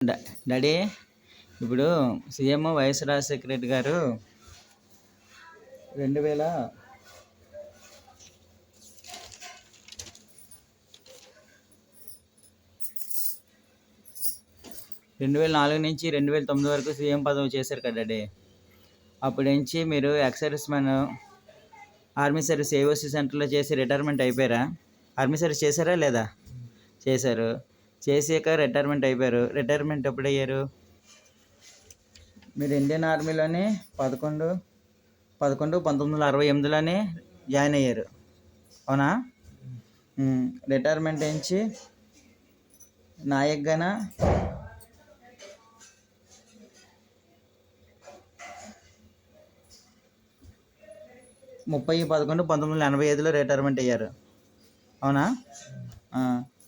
Daddy ఇప్పుడు CM YS Rajasekhara Reddy గారు 2004 నుంచి 2009 వరకు సీఎం పదవి చేశారు కదా డాడీ. అప్పటి నుంచి మీరు ex-service man army service AOC సెంటర్లో చేసి రిటైర్మెంట్ అయిపోయారా? ఆర్మీ సర్వీస్ చేశారా లేదా? చేశారు. చేసాక రిటైర్మెంట్ అయిపోయారు. రిటైర్మెంట్ ఎప్పుడు అయ్యారు? మీరు ఇండియన్ ఆర్మీలోనే 1968లోనే జాయిన్ అయ్యారు, అవునా? రిటైర్మెంట్ నుంచి నాయక్గాన 30/11/1985లో రిటైర్మెంట్ అయ్యారు, అవునా?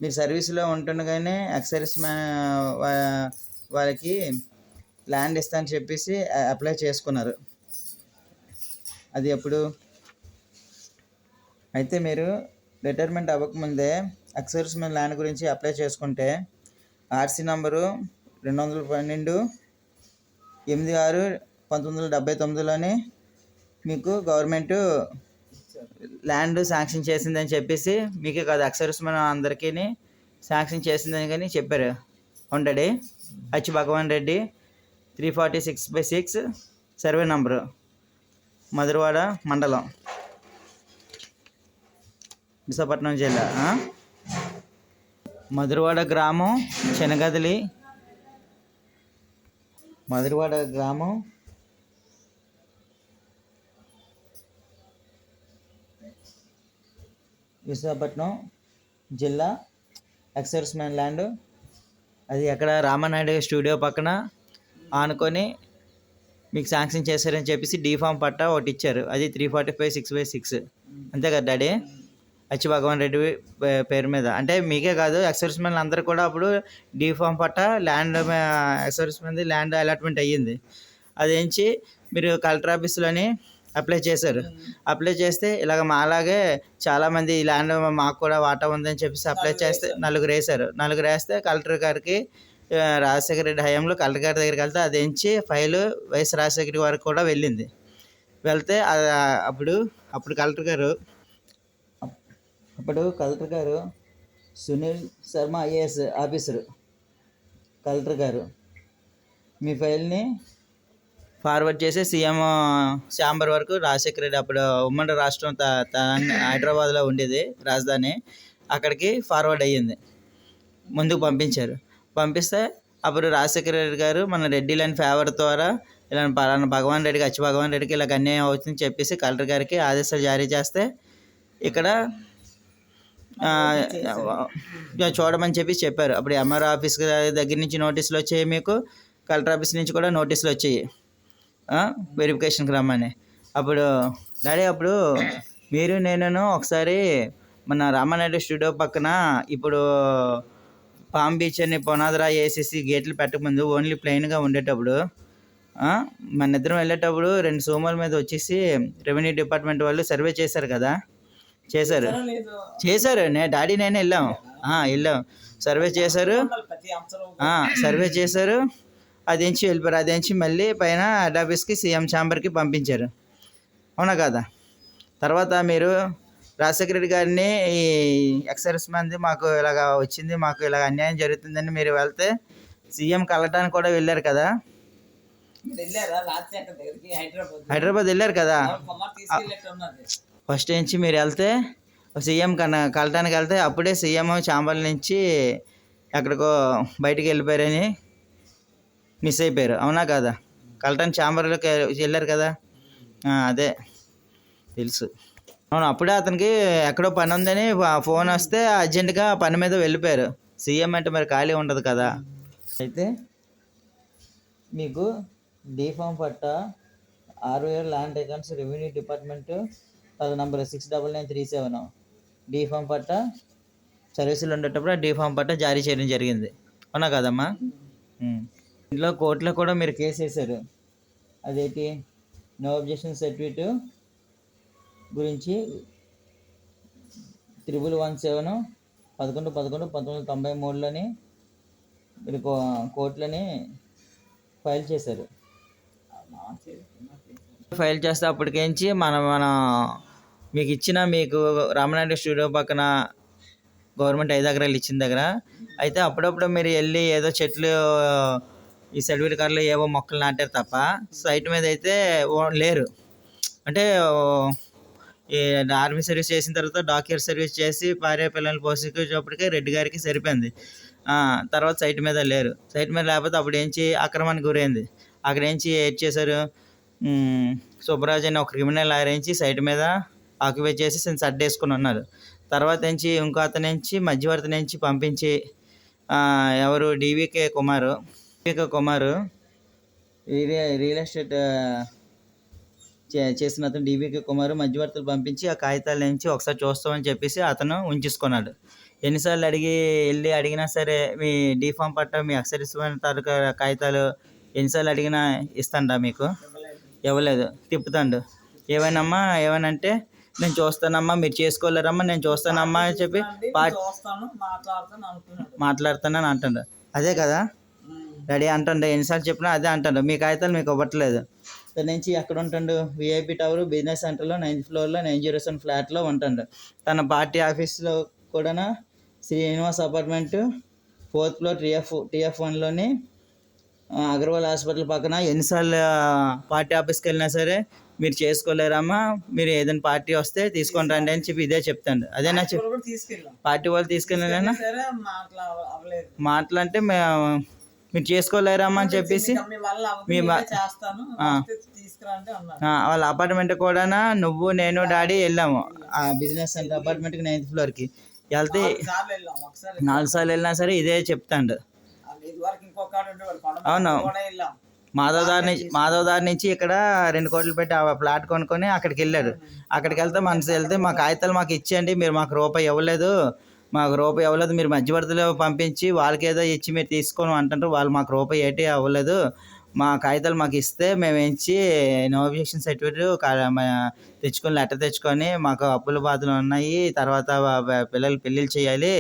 మీరు సర్వీస్లో ఉంటుండగానే ఎక్సర్విస్ వాళ్ళకి ల్యాండ్ ఇస్తానని చెప్పేసి అప్లై చేసుకున్నారు. అది ఎప్పుడు? అయితే మీరు రిటైర్మెంట్ అవ్వకముందే ఎక్సర్విస్ మ్యాన్ ల్యాండ్ గురించి అప్లై చేసుకుంటే ఆర్సీ నంబరు 212/8/1979లోనే మీకు గవర్నమెంట్ ల్యాండ్ శాంక్షన్ చేసిందని చెప్పేసి, మీకే కాదు ఎక్సర్విస్ మ్యాన్ అందరికీ శాంక్షన్ చేసిందని కానీ చెప్పారు. అవునండి. హెచ్ భగవాన్ రెడ్డి 346/6 సర్వే నంబరు, మధురవాడ మండలం, విశాఖపట్నం జిల్లా. మధురవాడ గ్రామం చెనగదలి, మధురవాడ గ్రామం విశాఖపట్నం జిల్లా. ఎక్సర్విస్ మ్యాన్ ల్యాండ్ అది ఎక్కడ? రామానాయుడు స్టూడియో పక్కన ఆనుకొని మీకు శాంక్షన్ చేశారని చెప్పేసి డీ ఫామ్ పట్టా ఒకటి ఇచ్చారు. అది 345/6/6, అంతే కదా డాడీ? హెచ్ భగవాన్ రెడ్డి పేరు మీద. అంటే మీకే కాదు ఎక్సర్విస్ మ్యాన్ అందరూ కూడా అప్పుడు D form patta land ex service man land allotment అయ్యింది. అదేంచి మీరు కలెక్టర్ ఆఫీస్లోని అప్లై చేశారు. అప్లై చేస్తే ఇలాగ మాలాగే చాలామంది ఈ ల్యాండ్ మాకు కూడా వాటా ఉందని చెప్పేసి అప్లై చేస్తే నలుగురు వేస్తే కలెక్టర్ గారికి రాజశేఖర రెడ్డి హయాంలో కలెక్టర్ గారి దగ్గరికి వెళ్తే అదేంచి ఫైలు వైఎస్ రాజశేఖర వారికి కూడా వెళ్ళింది. వెళ్తే అప్పుడు కలెక్టర్ గారు Sunil Sharma IAS officer collector గారు మీ ఫైల్ని ఫార్వర్డ్ చేసి సీఎం ఛాంబర్ వరకు రాజశేఖర రెడ్డి అప్పుడు ఉమ్మడి రాష్ట్రం హైదరాబాద్లో ఉండేది రాజధాని, అక్కడికి ఫార్వర్డ్ అయ్యింది. ముందుకు పంపిస్తే అప్పుడు రాజశేఖర రెడ్డి గారు మన రెడ్డి ల్యాండ్ ఫేవర్ ద్వారా ఇలా పలానా భగవాన్ రెడ్డికి హెచ్ భగవాన్ రెడ్డికి ఇలాగ అన్యాయం అవుతుందని చెప్పేసి కలెక్టర్ గారికి ఆదేశాలు జారీ చేస్తే ఇక్కడ చూడమని చెప్పారు. అప్పుడు ఎంఆర్ఓ ఆఫీస్ దగ్గర నుంచి నోటీసులు వచ్చాయి, మీకు కలెక్టర్ ఆఫీస్ నుంచి కూడా నోటీసులు వచ్చాయి వెరిఫికేషన్కి రమ్మని. అప్పుడు డాడీ నేను ఒకసారి మన రామానాయుడు స్టూడియో పక్కన ఇప్పుడు పామ్ బీచ్ అని పునాదిరాయి వేసేసి గేట్లు పెట్టకముందు ఓన్లీ ప్లెయిన్గా ఉండేటప్పుడు మన ఇద్దరం వెళ్ళేటప్పుడు 2 సోమవారం మీద వచ్చేసి రెవెన్యూ డిపార్ట్మెంట్ వాళ్ళు సర్వే చేశారు కదా. చేశారు డాడీ నేను వెళ్ళాం. సర్వే చేశారు. అదేంచి వెళ్ళిపోయారు. అదేంచి మళ్ళీ పైన హెడ్ ఆఫీస్కి సీఎం ఛాంబర్కి పంపించారు, అవునా కదా? తర్వాత మీరు రాజశేఖర రెడ్డి గారిని ఈ ఎక్సర్విస్ మ్యాన్ది మాకు ఇలాగ వచ్చింది, మాకు ఇలాగ అన్యాయం జరుగుతుందని మీరు వెళ్తే సీఎం కలవటానికి కూడా వెళ్ళారు కదా, హైదరాబాద్ వెళ్ళారు కదా. ఫస్ట్ నుంచి మీరు వెళ్తే సీఎం కలవటానికి వెళ్తే అప్పుడే సీఎం ఛాంబర్ నుంచి ఎక్కడికో బయటికి వెళ్ళిపోయారని మిస్ అయిపోయారు, అవునా కదా? కలెక్టర్ ఛాంబర్లోకి వెళ్ళారు కదా. అదే తెలుసు. అవును, అప్పుడే అతనికి ఎక్కడో పని ఉందని ఫోన్ వస్తే అర్జెంటుగా పని మీద వెళ్ళిపోయారు. సీఎం అంటే మరి ఖాళీ ఉండదు కదా. అయితే మీకు D form patta 6 land accounts revenue department number 69937 D form patta సర్వీసులు ఉండేటప్పుడు ఆ డీ ఫామ్ పట్టా జారీ చేయడం జరిగింది, అవునా కదమ్మా? ఇంట్లో కోర్టులో కూడా మీరు కేసు వేశారు. అదేంటి? నో అబ్జెక్షన్ సర్టిఫికేట్ గురించి 1117 11/11/1993లోని మీరు కోర్టులని ఫైల్ చేశారు. ఫైల్ చేస్తే అప్పటికేంచి మన మీకు ఇచ్చిన మీకు రామనాయుడు స్టూడియో పక్కన గవర్నమెంట్ 5 ఎకరాలు ఇచ్చిన దగ్గర అయితే అప్పుడప్పుడు మీరు వెళ్ళి ఏదో చెట్లు ఈ సర్టిఫికేట్ కార్డులో ఏవో మొక్కలు నాటారు తప్ప సైట్ మీద అయితే లేరు. అంటే ఈ ఆర్మీ సర్వీస్ చేసిన తర్వాత డాక్టర్ సర్వీస్ చేసి భార్య పిల్లల్ని పోషించేటప్పటికే రెడ్డి గారికి సరిపోయింది. తర్వాత సైట్ మీద లేరు. సైట్ మీద లేకపోతే అప్పుడు ఏంచి అక్రమానికి గురైంది. అక్కడ ఏం చేశారు, సుబ్బరాజు అని ఒక క్రిమినల్ లాయర్ ఏంచి సైట్ మీద ఆక్యుపై చేసి సడ్ వేసుకుని ఉన్నారు. తర్వాత నుంచి ఇంకో అతను నుంచి మధ్యవర్తి నుంచి పంపించి ఎవరు డివికే కుమారు రియల్ ఎస్టేట్ చేసిన అతను డివికే కుమారు మధ్యవర్తులు పంపించి ఆ కాగితాల నుంచి ఒకసారి చూస్తామని చెప్పేసి అతను ఉంచేసుకున్నాడు. ఎన్నిసార్లు అడిగినా సరే మీ డీఫామ్ పట్ట మీ అక్షరిస్తున్న తాలూకా కాగితాలు ఎన్నిసార్లు అడిగినా ఇస్తాడా మీకు? ఇవ్వలేదు. తిప్పుతాడు. ఏమనంటే నేను చూస్తానమ్మా, మీరు చేసుకోలేరమ్మా, నేను చూస్తానమ్మా అని చెప్పి మాట్లాడుతానని అంటాడు. అదే కదా డాడీ అంటాడు. ఎన్నిసార్లు చెప్పినా అదే అంటాడు. మీ కాగితాలు మీకు ఇవ్వట్లేదు. దాని నుంచి ఎక్కడ ఉంటాడు? విఐపి టవర్ బిజినెస్ సెంటర్లో 9th ఫ్లోర్లో 907 ఫ్లాట్లో ఉంటాడు. తన పార్టీ ఆఫీస్లో కూడా శ్రీనివాస్ అపార్ట్మెంట్ 4th ఫ్లోర్ TF1లోని అగర్వాల్ హాస్పిటల్ పక్కన. ఎన్నిసార్లు పార్టీ ఆఫీస్కి వెళ్ళినా సరే మీరు చేసుకోలేరమ్మా, మీరు ఏదైనా పార్టీ వస్తే తీసుకొని రండి అని చెప్పి ఇదే చెప్తాడు. అదేనా పార్టీ వాళ్ళు తీసుకెళ్ళినా మాటలంటే మీరు చేసుకోలేరమ్మా అని చెప్పేసి వాళ్ళ అపార్ట్మెంట్ కూడా నువ్వు నేను డాడీ వెళ్ళాము. ఆ బిజినెస్ సెంటర్ అపార్ట్మెంట్కి 9th ఫ్లోర్కి వెళ్తే 4 సార్లు వెళ్ళినా సరే ఇదే చెప్తాడు. అవును. మాధవదారి నుంచి ఇక్కడ 2 కోట్లు పెట్టి ఆ ఫ్లాట్ కొనుక్కొని అక్కడికి వెళ్ళాడు. అక్కడికి వెళ్తే మా కాగితాలు మాకు ఇచ్చేయండి, మీరు మాకు రూపాయి ఇవ్వలేదు, మీరు మధ్యవర్తిలో పంపించి వాళ్ళకి ఏదో ఇచ్చి మీరు తీసుకొని అంటారు. వాళ్ళు మాకు రూపాయి ఏటి అవ్వలేదు, మా కాగితాలు మాకు ఇస్తే మేము ఇచ్చి నో అబ్జెక్షన్ సర్టిఫికేట్ లెటర్ తెచ్చుకొని మాకు అప్పుల బాధలు ఉన్నాయి, తర్వాత పిల్లలు పెళ్ళిళ్ళు చేయాలి,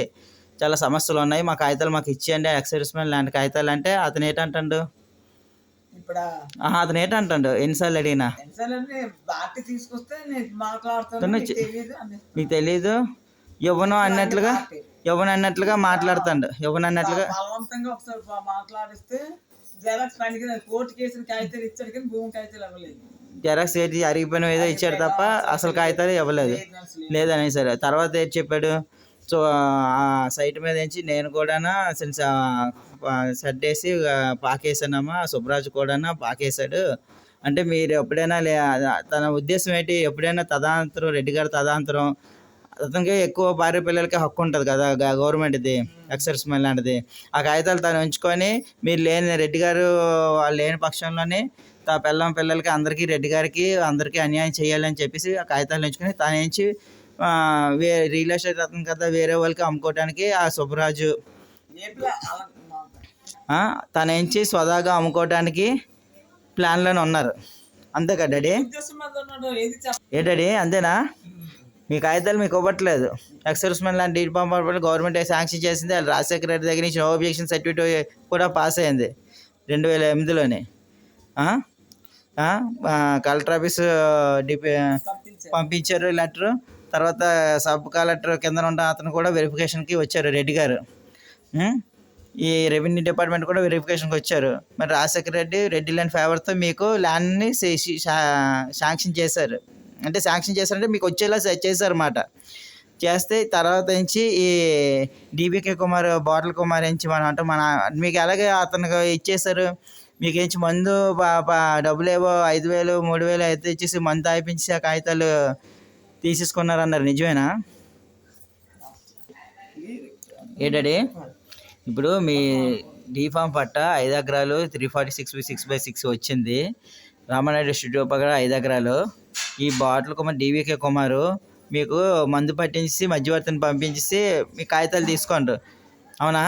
చాలా సమస్యలు ఉన్నాయి, మా కాగితాలు మాకు ఇచ్చేయండి ఎక్సర్విస్మెంట్ లాంటి కాగితాలు అంటే అతను ఏంటంటాడు? అతను ఏంటంటాడు? ఎన్నిసార్లు అడిగినా మీకు తెలీదు, ఇవ్వను అన్నట్లుగా మాట్లాడుతాడు. జెరాక్స్ ఏంటి అరిగిపోయిన ఏదో ఇచ్చాడు తప్ప అసలు కాగితాలు ఇవ్వలేదు లేదని సరే. తర్వాత ఏం చెప్పాడు? సో ఆ సైట్ మీద నుంచి నేను కూడా షెడ్ వేసి పాకేసానమ్మా, సుబ్బరాజు కూడా పాకేశాడు అంటే మీరు ఎప్పుడైనా తన ఉద్దేశం ఏంటి? ఎప్పుడైనా రెడ్డి గారి తదాంతరం అతనికి ఎక్కువ భార్య పిల్లలకి హక్కు ఉంటుంది కదా గవర్నమెంట్ది ఎక్సర్విస్మెన్ లాంటిది. ఆ కాగితాలు తను ఉంచుకొని మీరు రెడ్డి గారు వాళ్ళు లేని పక్షంలోనే పిల్లలకి అందరికీ రెడ్డి గారికి అందరికీ అన్యాయం చేయాలని చెప్పేసి ఆ కాగితాలు ఉంచుకొని తన నుంచి రియల్ ఎస్టేట్ అతను కదా వేరే వాళ్ళకి అమ్ముకోవడానికి ఆ సుబ్బరాజు తన నుంచి స్వదాగా అమ్ముకోవడానికి ప్లాన్లోనే ఉన్నారు. అంతే కదా డాడీ? ఏ డాడీ అంతేనా? మీ కాగితాలు మీకు ఇవ్వట్లేదు. ఎక్సర్విస్మెన్ లాంటి డీఫామ్ గవర్నమెంట్ శాంక్షన్ చేసింది. రాజశేఖర రెడ్డి దగ్గర నుంచి నో అబ్జెక్షన్ సర్టిఫికేట్ కూడా పాస్ అయింది 2008లోనే. కలెక్టర్ ఆఫీస్ పంపించారు లెటరు. తర్వాత సబ్ కలెక్టర్ కింద ఉన్న అతను కూడా వెరిఫికేషన్కి వచ్చారు రెడ్డి గారు. ఈ రెవెన్యూ డిపార్ట్మెంట్ కూడా వెరిఫికేషన్కి వచ్చారు. మరి రాజశేఖర రెడ్డి ల్యాండ్ ఫేవర్తో మీకు ల్యాండ్ని శాంక్షన్ చేశారు. అంటే శాంక్షన్ చేశారంటే మీకు వచ్చేలా చేశారన్నమాట. చేస్తే తర్వాత నుంచి ఈ డివికే కుమార్ బాటల్ కుమార్ నుంచి మీకు ఎలాగే అతనికి ఇచ్చేశారు. మీకు ఏంచి మందు డబ్బులు ఏవో 5,000 3,000 అయితే ఇచ్చేసి మందు తాగిపించి ఆ కాగితాలు తీసేసుకున్నారన్నారు. నిజమేనా ఏ డాడీ? ఇప్పుడు మీ డీఫామ్ పట్ట 5 ఎకరాలు 346/6/6 వచ్చింది. రామానాయుడు స్టూడియో పక్కన 5 ఎకరాలు. ఈ బాటల్ కుమార్ డివికే కుమారు మీకు మందు పట్టించి మధ్యవర్తిని పంపించేసి మీ కాగితాలు తీసుకోండి, అవునా?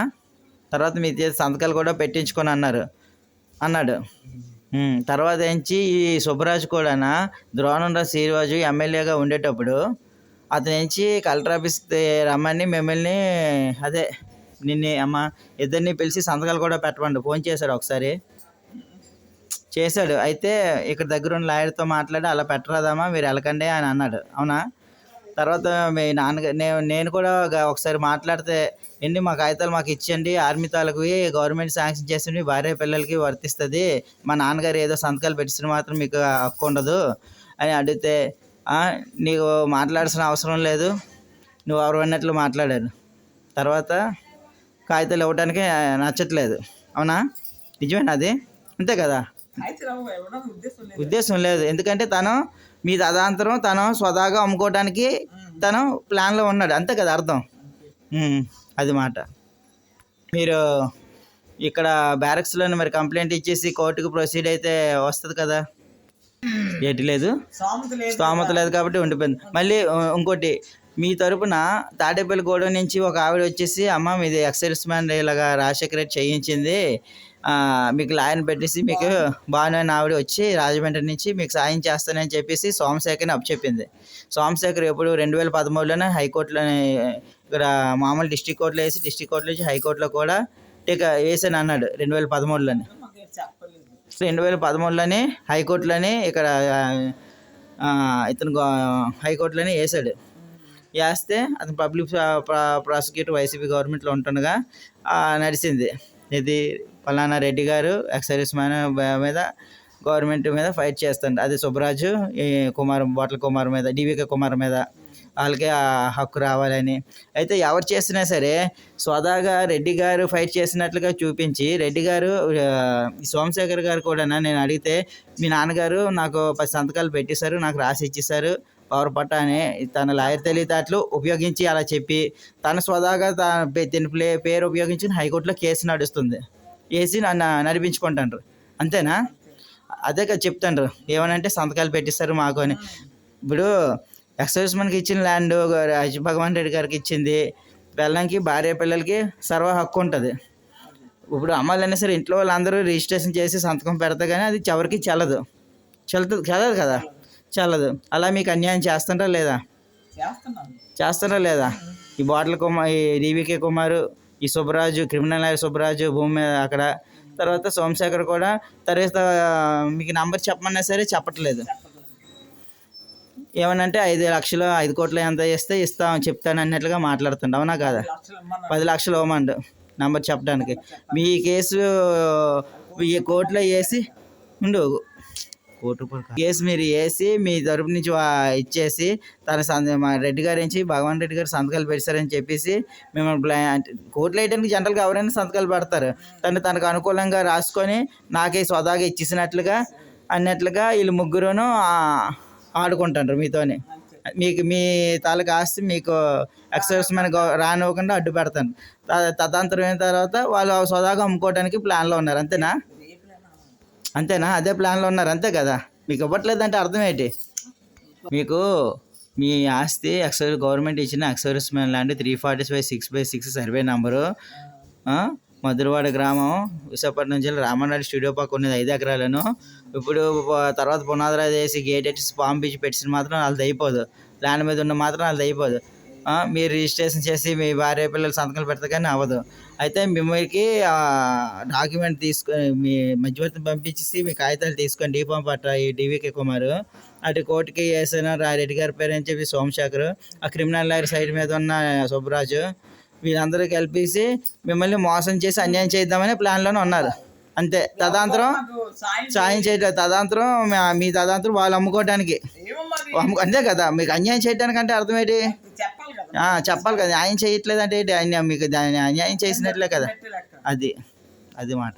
తర్వాత మీ సంతకాలు కూడా పెట్టించుకొని అన్నాడు. తర్వాత నుంచి ఈ సుబ్బరాజు కూడా ద్రోణంరాజు శ్రీరాజు ఎమ్మెల్యేగా ఉండేటప్పుడు అతని నుంచి కలెక్టర్ ఆఫీస్కి రమ్మని మిమ్మల్ని అమ్మ ఇద్దరిని పిలిచి సంతకాలు కూడా పెట్టమండి ఫోన్ చేశాడు ఒకసారి చేశాడు. అయితే ఇక్కడ దగ్గర ఉన్న లాయర్తో మాట్లాడి అలా పెట్టరాదమ్మా మీరు వెళ్ళకండి అని అన్నాడు. అవునా? తర్వాత మీ నాన్నగారు నేను కూడా ఒకసారి మాట్లాడితే ఏంటి మా కాగితాలు మాకు ఇచ్చేయండి ఆర్మీ తాలూకువి గవర్నమెంట్ శాంక్షన్ చేసి భార్య పిల్లలకి వర్తిస్తుంది, మా నాన్నగారు ఏదో సంతకాలు పెట్టిన మాత్రం మీకు హక్కు ఉండదు అని అడిగితే నీకు మాట్లాడాల్సిన అవసరం లేదు, నువ్వు ఎవరు అన్నట్లు మాట్లాడాడు. తర్వాత కాగితాలు ఇవ్వడానికి నచ్చట్లేదు. అవునా? నిజమేనా అది? అంతే కదా? ఉద్దేశం లేదు. ఎందుకంటే తను మీ తదాంతరం తను స్వదాగా అమ్ముకోవడానికి తను ప్లాన్లో ఉన్నాడు. అంతే కదా అర్థం? అది మాట. మీరు ఇక్కడ బ్యారక్స్లోనే మరి కంప్లైంట్ ఇచ్చేసి కోర్టుకు ప్రొసీడ్ అయితే వస్తుంది కదా? ఏటి లేదు, స్తోమత లేదు కాబట్టి ఉండిపోయింది. మళ్ళీ ఇంకోటి, మీ తరపున తాడేపల్లి గూడెం నుంచి ఒక ఆవిడ వచ్చేసి అమ్మ మీది ఎక్సైజ్ మ్యాన్ ఇలాగా రాజశేఖర రెడ్డి చేయించింది, మీకు లాయర్ని పెట్టేసి మీకు బాగున్న ఆవిడ వచ్చి రాజమండ్రి నుంచి మీకు సాయం చేస్తానని చెప్పేసి సోమశేఖర్ని అప్పచెప్పింది. సోమశేఖర్ ఎప్పుడు 2013లోనే హైకోర్టులోనే ఇక్కడ మామూలు డిస్ట్రిక్ట్ కోర్టులో వేసి డిస్ట్రిక్ట్ కోర్టులో నుంచి హైకోర్టులో కూడా వేసాను అన్నాడు 2013లోనే. 2013లోనే హైకోర్టులోనే ఇక్కడ ఇతను హైకోర్టులోనే వేసాడు. వేస్తే అతను పబ్లిక్ ప్రాసిక్యూటర్ వైసీపీ గవర్నమెంట్లో ఉంటుండగా నడిచింది. ఇది పలానా రెడ్డి గారు ఎక్సైజ్ మ్యాన్ మీద గవర్నమెంట్ మీద ఫైట్ చేస్తాడు. అది సుబ్బరాజు బొట్ల కుమార్ మీద డివికే కుమార్ మీద వాళ్ళకి ఆ హక్కు రావాలని. అయితే ఎవరు చేసినా సరే స్వదాగా రెడ్డి గారు ఫైట్ చేసినట్లుగా చూపించి రెడ్డి గారు సోమశేఖర్ గారు కూడా నేను అడిగితే మీ నాన్నగారు నాకు 10 సంతకాలు పెట్టేశారు, నాకు రాసి ఇచ్చేశారు పవర్ పట్ట అని తన లాయర్ తెలివితేటలు ఉపయోగించి అలా చెప్పి తన స్వదాగా తన పేరు ఉపయోగించి హైకోర్టులో కేసు నడుస్తుంది. వేసి నన్ను నడిపించుకుంటారు. అంతేనా? అదే కదా చెప్తాండ్రు ఏమనంటే సంతకాలు పెట్టిస్తారు మాకు అని. ఇప్పుడు ఎక్సైజ్ మ్యాన్కి ఇచ్చిన ల్యాండ్ భగవాన్ రెడ్డి గారికి ఇచ్చింది, పిల్లలకి భార్య పిల్లలకి సర్వ హక్కు ఉంటుంది. ఇప్పుడు అమ్మాయిలైనా సరే ఇంట్లో వాళ్ళందరూ రిజిస్ట్రేషన్ చేసి సంతకం పెడతా కానీ అది ఎవరికి చల్లదు కదా, చల్లదు. అలా మీకు అన్యాయం చేస్తుంటారా లేదా? ఈ బొట్ల కుమార్, ఈ డివికే కుమారు, ఈ సుబ్బరాజు క్రిమినల్ లాయర్ సుబ్బరాజు భూమి మీద అక్కడ, తర్వాత సోమశేఖర్ కూడా తర్వాత మీకు నంబర్ చెప్పమన్నా సరే చెప్పట్లేదు. ఏమనంటే 5 లక్షలు 5 కోట్లు ఎంత చేస్తే చెప్తాను అన్నట్లుగా మాట్లాడుతుండ. అవునా కాదా? 10 లక్షలు ఇవ్వమండు నంబర్ చెప్పడానికి. మీ కేసు ఈ కోర్టులో వేసి కేసు మీరు వేసి మీ తరపు నుంచి ఇచ్చేసి మా రెడ్డి గారి నుంచి భగవాన్ రెడ్డి గారు సంతకాలు పెట్టారని చెప్పేసి మిమ్మల్ని కోర్టులో వేయడానికి జనరల్గా ఎవరైనా సంతకాలు పెడతారు. తనకు అనుకూలంగా రాసుకొని నాకే స్వదాగా ఇచ్చేసినట్లుగా అన్నట్లుగా వీళ్ళు ముగ్గురును ఆడుకుంటారు మీతోని. మీ తాలూకు ఆస్తి మీకు ఎక్సైజ్ మ్యాన్ రానివ్వకుండా అడ్డు పెడతాను. తదంతరం అయిన తర్వాత వాళ్ళు స్వదాగా అమ్ముకోవడానికి ప్లాన్లో ఉన్నారు. అంతేనా? అదే ప్లాన్లో ఉన్నారు. అంతే కదా? మీకు ఇవ్వట్లేదంటే అర్థం ఏంటి? మీకు మీ ఆస్తి గవర్నమెంట్ ఇచ్చిన excise man land 345/6/6 survey number, Madhurawada గ్రామం, విశాఖపట్నం జిల్లా, రామనాయుడు స్టూడియో పక్క ఉన్నది 5 ఎకరాలను. ఇప్పుడు తర్వాత పునాదిరాజు వేసి గేట్ వేసి పాంప్ బీచ్ పెట్టిన మాత్రం వాళ్ళది అయిపోదు, ల్యాండ్ మీద ఉన్న మాత్రం వాళ్ళది అయిపోదు. మీరు రిజిస్ట్రేషన్ చేసి మీ భార్య పిల్లలు సంతకాలు పెడతా కానీ అవ్వదు. అయితే మిమ్మల్ని డాక్యుమెంట్ తీసుకొని మీ మధ్యవర్తిని పంపించేసి మీ కాగితాలు తీసుకొని డీఫామ్ పట్ట ఈ డివికే కుమారు అటు కోర్టుకి వేసిన రెడ్డి గారి పేరు అని చెప్పి సోమశేఖర్, ఆ క్రిమినల్ లాయర్ సైడ్ మీద ఉన్న సుబ్బరాజు, వీళ్ళందరూ కలిపేసి మిమ్మల్ని మోసం చేసి అన్యాయం చేద్దామని ప్లాన్లోనే ఉన్నారు. అంతే. తదాంతరం సాయం చేయట్లేదు. తదాంతరం మీ తదాంతరం వాళ్ళు అమ్ముకోవడానికి. అంతే కదా? మీకు అన్యాయం చేయడానికి అంటే అర్థం ఏంటి? చెప్పాలి కదా. న్యాయం చేయట్లేదు అంటే మీకు దాన్ని అన్యాయం చేసినట్లే కదా. అది మాట.